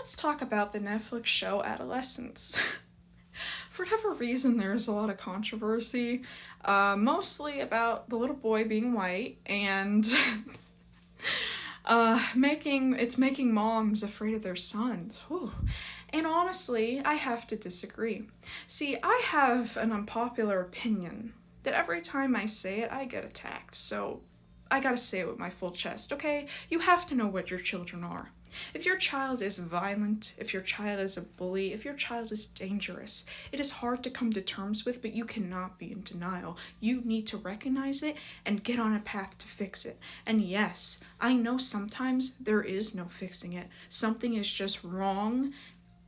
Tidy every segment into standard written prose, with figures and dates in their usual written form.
let's talk about the Netflix show Adolescence. For whatever reason, there's a lot of controversy, mostly about the little boy being white and making moms afraid of their sons. Whew. And honestly, I have to disagree. See, I have an unpopular opinion that every time I say it, I get attacked. So I gotta say it with my full chest, okay? You have to know what your children are. If your child is violent, if your child is a bully, if your child is dangerous, it is hard to come to terms with, but you cannot be in denial. You need to recognize it and get on a path to fix it. And yes, I know sometimes there is no fixing it. Something is just wrong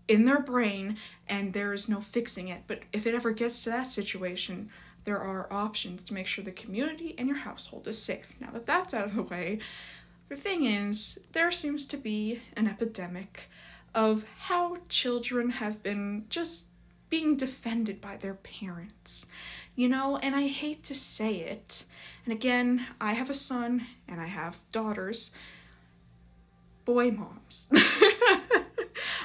in their brain and there is no fixing it. But if it ever gets to that situation, there are options to make sure the community and your household is safe. Now that that's out of the way, the thing is, there seems to be an epidemic of how children have been just being defended by their parents. And I hate to say it. And again, I have a son and I have daughters. Boy moms.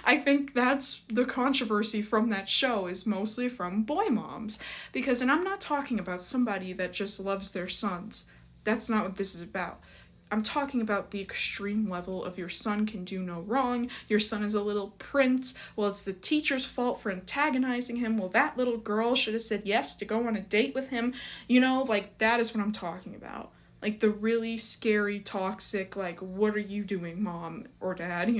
I think that's the controversy from that show is mostly from boy moms. And I'm not talking about somebody that just loves their sons. That's not what this is about. I'm talking about the extreme level of your son can do no wrong. Your son is a little prince. Well, it's the teacher's fault for antagonizing him. Well, that little girl should have said yes to go on a date with him. That is what I'm talking about. The really scary, toxic, what are you doing, mom or dad,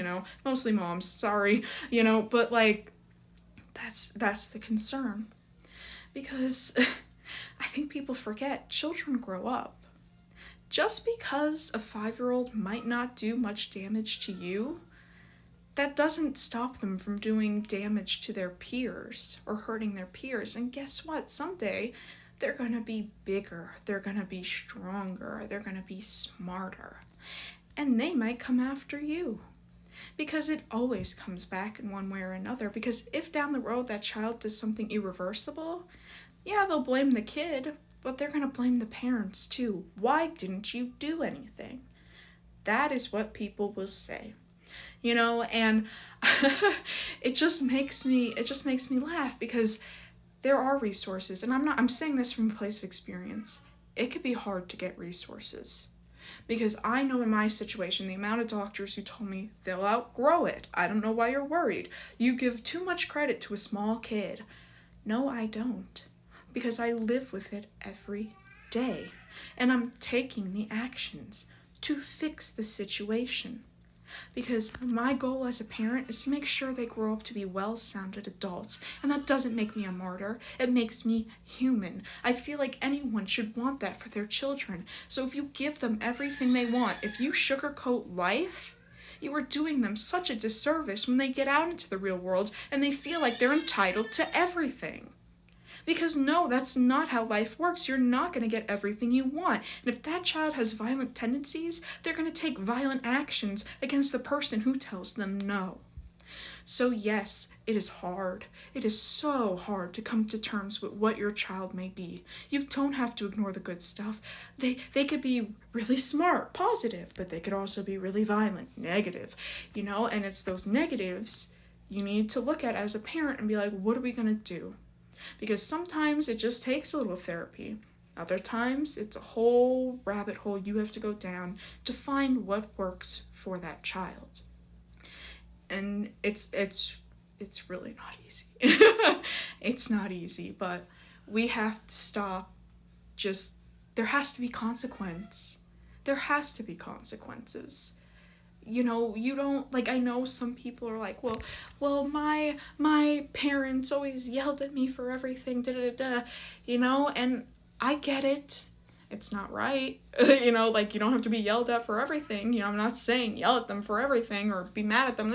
Mostly moms, sorry, but, that's the concern. Because I think people forget children grow up. Just because a 5-year-old might not do much damage to you, that doesn't stop them from doing damage to their peers or hurting their peers. And guess what? Someday, they're going to be bigger, they're going to be stronger, they're going to be smarter. And they might come after you. Because it always comes back in one way or another. Because if down the road that child does something irreversible, yeah, they'll blame the kid, but they're going to blame the parents too. Why didn't you do anything? That is what people will say. And it just makes me laugh because there are resources, and I'm saying this from a place of experience. It could be hard to get resources. Because I know in my situation, the amount of doctors who told me they'll outgrow it. I don't know why you're worried. You give too much credit to a small kid. No, I don't. Because I live with it every day. And I'm taking the actions to fix the situation. Because my goal as a parent is to make sure they grow up to be well-sounded adults. And that doesn't make me a martyr. It makes me human. I feel like anyone should want that for their children. So if you give them everything they want, if you sugarcoat life, you are doing them such a disservice when they get out into the real world and they feel like they're entitled to everything. Because no, that's not how life works. You're not going to get everything you want. And if that child has violent tendencies, they're going to take violent actions against the person who tells them no. So yes, it is hard. It is so hard to come to terms with what your child may be. You don't have to ignore the good stuff. They could be really smart, positive, but they could also be really violent, negative, and it's those negatives you need to look at as a parent and be like, what are we going to do? Because sometimes it just takes a little therapy. Other times it's a whole rabbit hole you have to go down to find what works for that child. And it's really not easy. It's not easy, but we have to stop. There has to be consequence. There has to be consequences. You don't, I know some people are like, well, my parents always yelled at me for everything, and I get it. It's not right. You don't have to be yelled at for everything. I'm not saying yell at them for everything or be mad at them,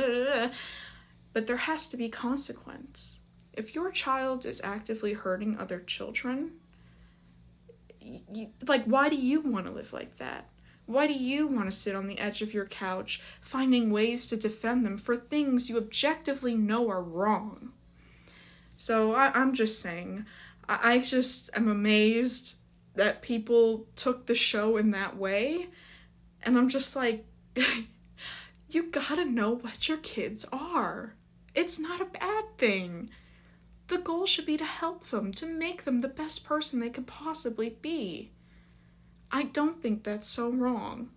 but there has to be consequence. If your child is actively hurting other children, why do you want to live like that? Why do you want to sit on the edge of your couch, finding ways to defend them for things you objectively know are wrong? So I'm just saying, I just am amazed that people took the show in that way, and I'm just like, You gotta know what your kids are. It's not a bad thing. The goal should be to help them, to make them the best person they could possibly be. I don't think that's so wrong.